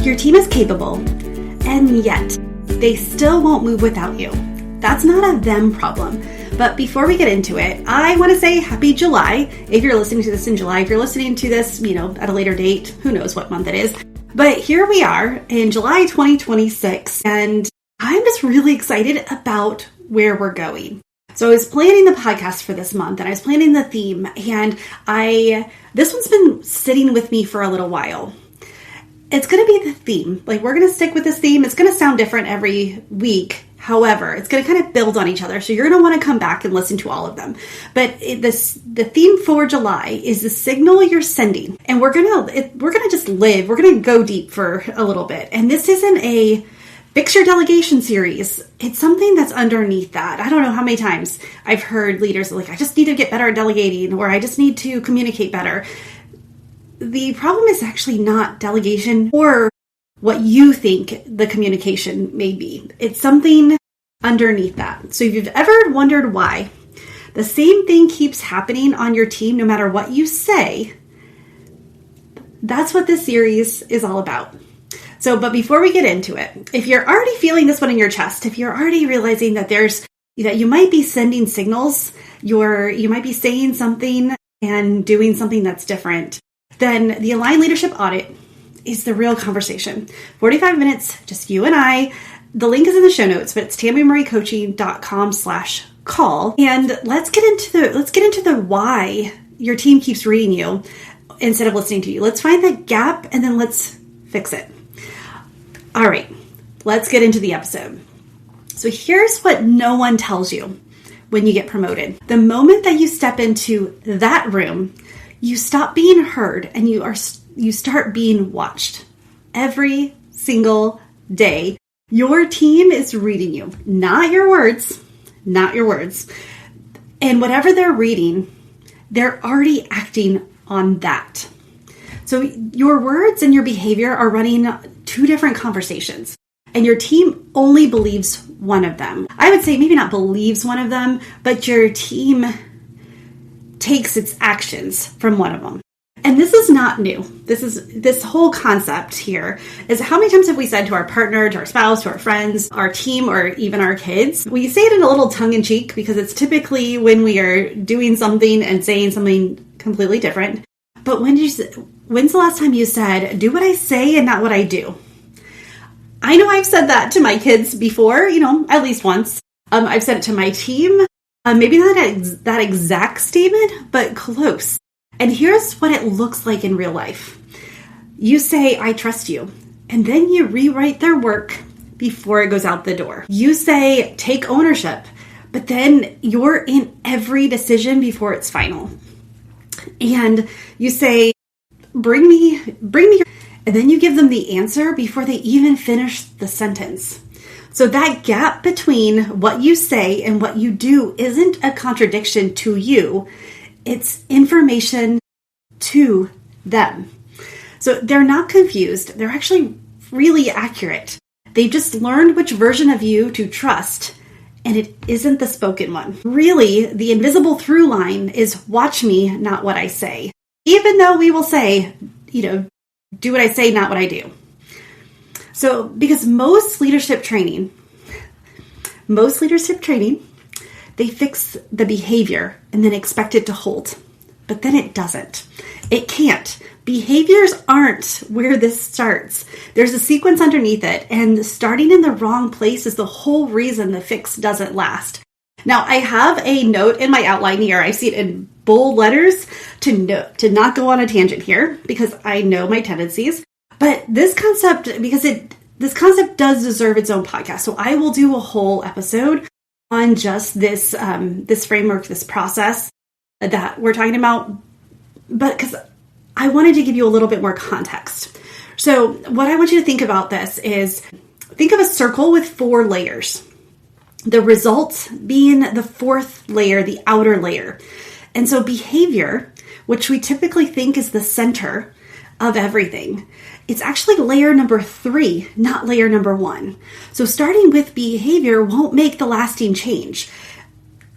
Your team is capable, and yet they still won't move without you. That's not a them problem. But before we get into it, I want to say happy July. If you're listening to this in July, if you're listening to this, at a later date, who knows what month it is. But here we are in July 2026, and I'm just really excited about where we're going. So I was planning the podcast for this month, and I was planning the theme, and this one's been sitting with me for a little while. It's going to be the theme. We're going to stick with this theme. It's going to sound different every week. However, it's going to kind of build on each other. So you're going to want to come back and listen to all of them. But the theme for July is the signal you're sending. And we're going to just live. We're going to go deep for a little bit. And this isn't a fix your delegation series. It's something that's underneath that. I don't know how many times I've heard leaders I just need to get better at delegating, or I just need to communicate better. The problem is actually not delegation or what you think the communication may be. It's something underneath that. So if you've ever wondered why the same thing keeps happening on your team, no matter what you say, that's what this series is all about. But before we get into it, if you're already feeling this one in your chest, if you're already realizing that you might be sending signals, you might be saying something and doing something that's different, then the Align Leadership Audit is the real conversation. 45 minutes, just you and I. The link is in the show notes, but it's tammymariecoaching.com/call. And let's get into the why your team keeps reading you instead of listening to you. Let's find that gap and then let's fix it. All right, let's get into the episode. So here's what no one tells you when you get promoted. The moment that you step into that room, you stop being heard and you start being watched. Every single day, your team is reading you, not your words. And whatever they're reading, they're already acting on that. So your words and your behavior are running two different conversations, and your team only believes one of them. I would say maybe not believes one of them, but your team takes its actions from one of them. And this is not new. This whole concept here is, how many times have we said to our partner, to our spouse, to our friends, our team, or even our kids? We say it in a little tongue-in-cheek because it's typically when we are doing something and saying something completely different. But when's the last time you said, do what I say and not what I do? I know I've said that to my kids before, at least once. I've said it to my team. Maybe not that exact statement, but close. And here's what it looks like in real life. You say, I trust you. And then you rewrite their work before it goes out the door. You say, take ownership. But then you're in every decision before it's final. And you say, bring me. And then you give them the answer before they even finish the sentence. So that gap between what you say and what you do isn't a contradiction to you. It's information to them. So they're not confused. They're actually really accurate. They've just learned which version of you to trust, and it isn't the spoken one. Really, the invisible through line is watch me, not what I say. Even though we will say, do what I say, not what I do. So, because most leadership training, they fix the behavior and then expect it to hold. But then it doesn't. It can't. Behaviors aren't where this starts. There's a sequence underneath it, and starting in the wrong place is the whole reason the fix doesn't last. Now, I have a note in my outline here. I see it in bold letters to not go on a tangent here because I know my tendencies. But this concept, this concept does deserve its own podcast. So I will do a whole episode on just this framework, this process that we're talking about. But because I wanted to give you a little bit more context. So what I want you to think about this is, think of a circle with 4 layers. The result being the 4th layer, the outer layer. And so behavior, which we typically think is the center of everything, it's actually layer number 3, not layer number 1. So starting with behavior won't make the lasting change.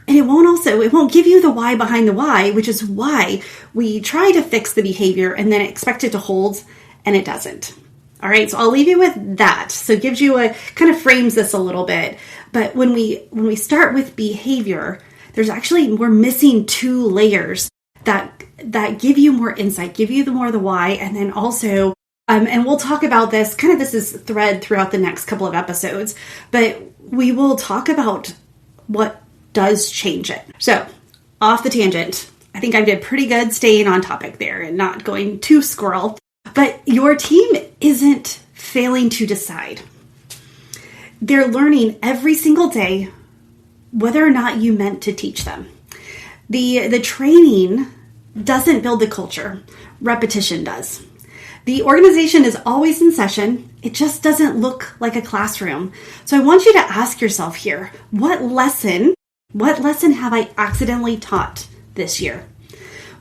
And it won't give you the why behind the why, which is why we try to fix the behavior and then expect it to hold, and it doesn't. All right, so I'll leave you with that. So it gives you kind of frames this a little bit. But when we start with behavior, we're missing 2 layers that give you more insight, give you the why, and then also, and we'll talk about this, this is thread throughout the next couple of episodes, but we will talk about what does change it. So, off the tangent, I think I did pretty good staying on topic there and not going too squirrel, but your team isn't failing to decide. They're learning every single day whether or not you meant to teach them. The training doesn't build the culture. Repetition does. The organization is always in session. It just doesn't look like a classroom. So I want you to ask yourself here, what lesson have I accidentally taught this year?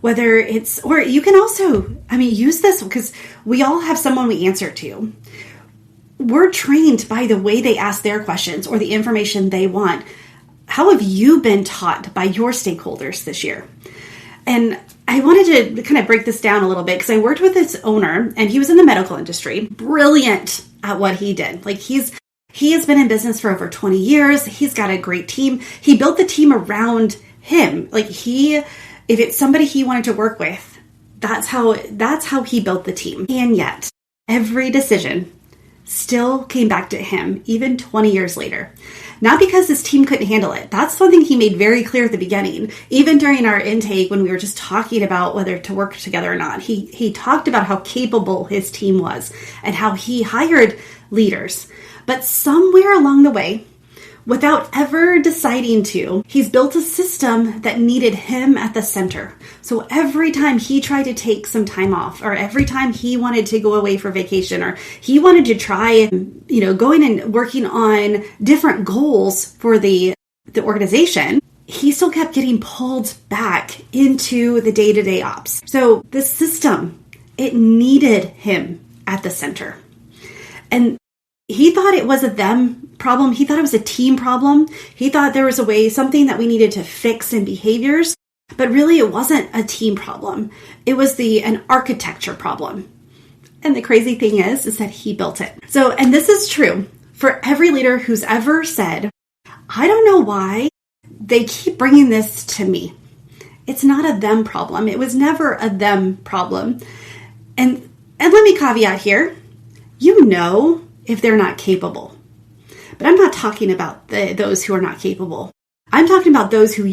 Whether it's, or you can also, use this because we all have someone we answer to. We're trained by the way they ask their questions or the information they want. How have you been taught by your stakeholders this year? And I wanted to kind of break this down a little bit because I worked with this owner and he was in the medical industry, brilliant at what he did. Like he has been in business for over 20 years. He's got a great team. He built the team around him. If it's somebody he wanted to work with, that's how he built the team. And yet every decision still came back to him even 20 years later. Not because his team couldn't handle it. That's something he made very clear at the beginning. Even during our intake, when we were just talking about whether to work together or not, he talked about how capable his team was and how he hired leaders. But somewhere along the way, without ever deciding to, he's built a system that needed him at the center. So every time he tried to take some time off, or every time he wanted to go away for vacation, or he wanted to try, going and working on different goals for the organization, he still kept getting pulled back into the day-to-day ops. So the system, it needed him at the center. And he thought it was a them problem. He thought it was a team problem. He thought there was something that we needed to fix in behaviors, but really it wasn't a team problem. It was an architecture problem. And the crazy thing is that he built it. So, and this is true for every leader who's ever said, I don't know why they keep bringing this to me. It's not a them problem. It was never a them problem. And let me caveat here, if they're not capable. But I'm not talking about those who are not capable. I'm talking about those who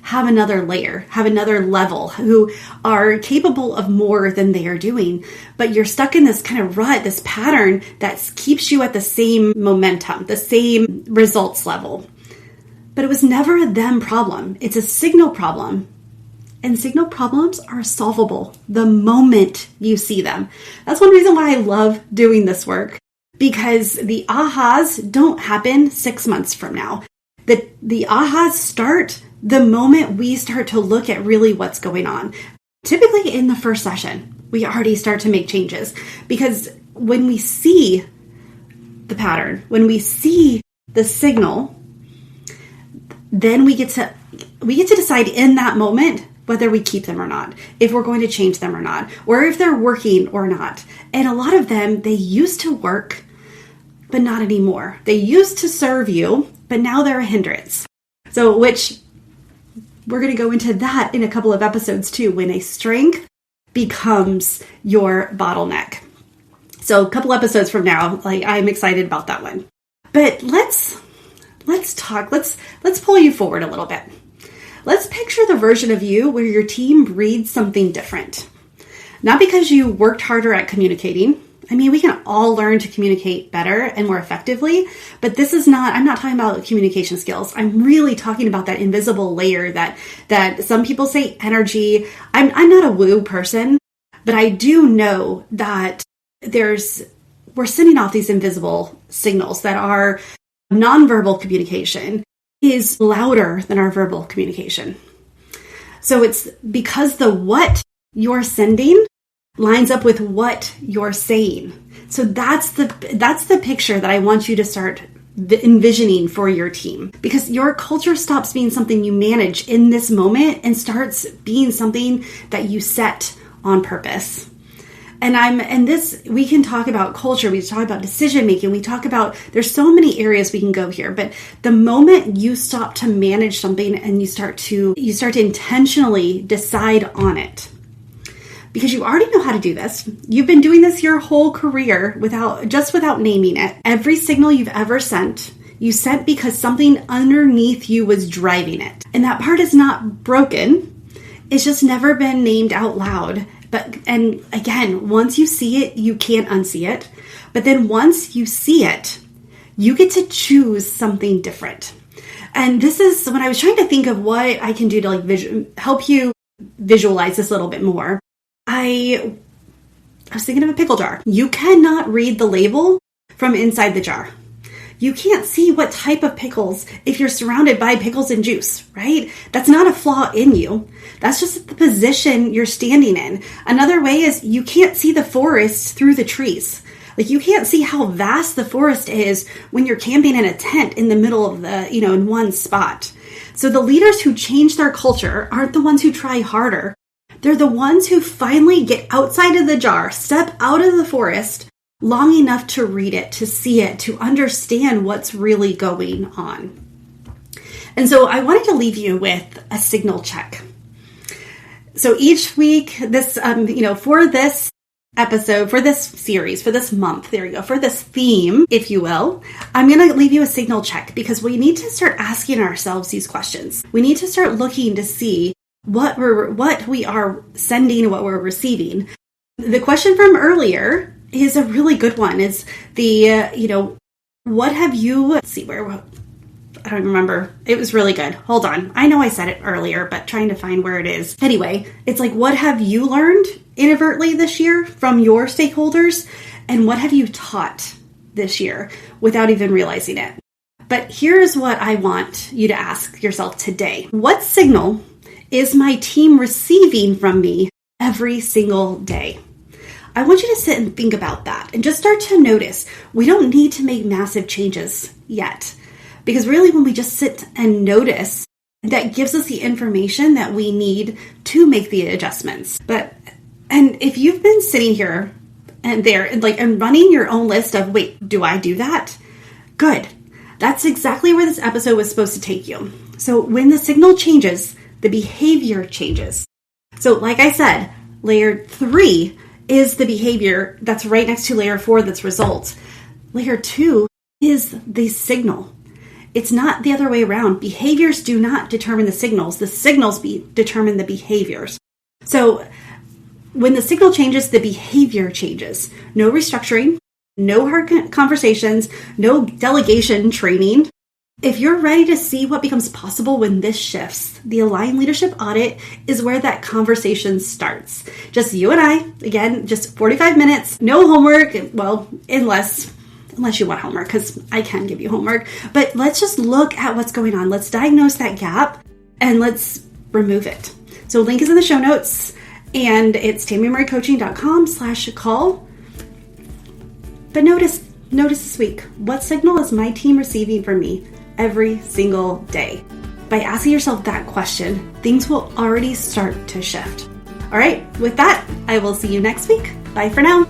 have another layer, have another level, who are capable of more than they are doing. But you're stuck in this kind of rut, this pattern that keeps you at the same momentum, the same results level. But it was never a them problem. It's a signal problem. And signal problems are solvable the moment you see them. That's one reason why I love doing this work, because the ahas don't happen 6 months from now. The ahas start the moment we start to look at really what's going on. Typically in the first session, we already start to make changes, because when we see the pattern, when we see the signal, then we get to decide in that moment whether we keep them or not, if we're going to change them or not, or if they're working or not. And a lot of them, they used to work, but not anymore. They used to serve you, but now they're a hindrance. So, which we're going to go into that in a couple of episodes too, when a strength becomes your bottleneck. So a couple episodes from now, I'm excited about that one. But let's pull you forward a little bit. Let's picture the version of you where your team breeds something different. Not because you worked harder at communicating. We can all learn to communicate better and more effectively, but I'm not talking about communication skills. I'm really talking about that invisible layer that some people say energy. I'm not a woo person, but I do know that we're sending off these invisible signals that our nonverbal communication is louder than our verbal communication. So it's because the what you're sending lines up with what you're saying. So that's the picture that I want you to start envisioning for your team, because your culture stops being something you manage in this moment and starts being something that you set on purpose. And we can talk about culture, we talk about decision making, we talk about, there's so many areas we can go here, but the moment you stop to manage something and you start to intentionally decide on it, because you already know how to do this. You've been doing this your whole career without naming it. Every signal you've ever sent, you sent because something underneath you was driving it. And that part is not broken. It's just never been named out loud. And again, once you see it, you can't unsee it. But then once you see it, you get to choose something different. And this is when I was trying to think of what I can do to help you visualize this a little bit more. I was thinking of a pickle jar. You cannot read the label from inside the jar. You can't see what type of pickles if you're surrounded by pickles and juice, right? That's not a flaw in you. That's just the position you're standing in. Another way is you can't see the forest through the trees. Like you can't see how vast the forest is when you're camping in a tent in the middle of in one spot. So the leaders who change their culture aren't the ones who try harder. They're the ones who finally get outside of the jar, step out of the forest, long enough to read it, to see it, to understand what's really going on. And so I wanted to leave you with a signal check. So each week, this, for this episode, for this series, for this month, for this theme, if you will, I'm going to leave you a signal check because we need to start asking ourselves these questions. We need to start looking to see what we are sending, what we're receiving. The question from earlier is a really good one. Is what have you, let's see where, I don't remember. It was really good. Hold on. I know I said it earlier, but trying to find where it is. Anyway, it's like, what have you learned inadvertently this year from your stakeholders? And what have you taught this year without even realizing it? But here's what I want you to ask yourself today. What signal is my team receiving from me every single day? I want you to sit and think about that and just start to notice. We don't need to make massive changes yet, because really when we just sit and notice, that gives us the information that we need to make the adjustments. And if you've been sitting here and there and running your own list of, wait, do I do that? Good. That's exactly where this episode was supposed to take you. So when the signal changes, the behavior changes. So like I said, layer 3 is the behavior that's right next to layer 4, that's results. Layer 2 is the signal. It's not the other way around. Behaviors do not determine the signals. The signals determine the behaviors. So when the signal changes, the behavior changes. No restructuring, no hard conversations, no delegation training. If you're ready to see what becomes possible when this shifts, the Aligned Leadership Audit is where that conversation starts. Just you and I, again, just 45 minutes, no homework, well, unless you want homework, because I can give you homework. But let's just look at what's going on. Let's diagnose that gap and let's remove it. So link is in the show notes, and it's TammyMurrayCoaching.com/call. But notice this week, what signal is my team receiving from me every single day? By asking yourself that question, things will already start to shift. All right, with that, I will see you next week. Bye for now.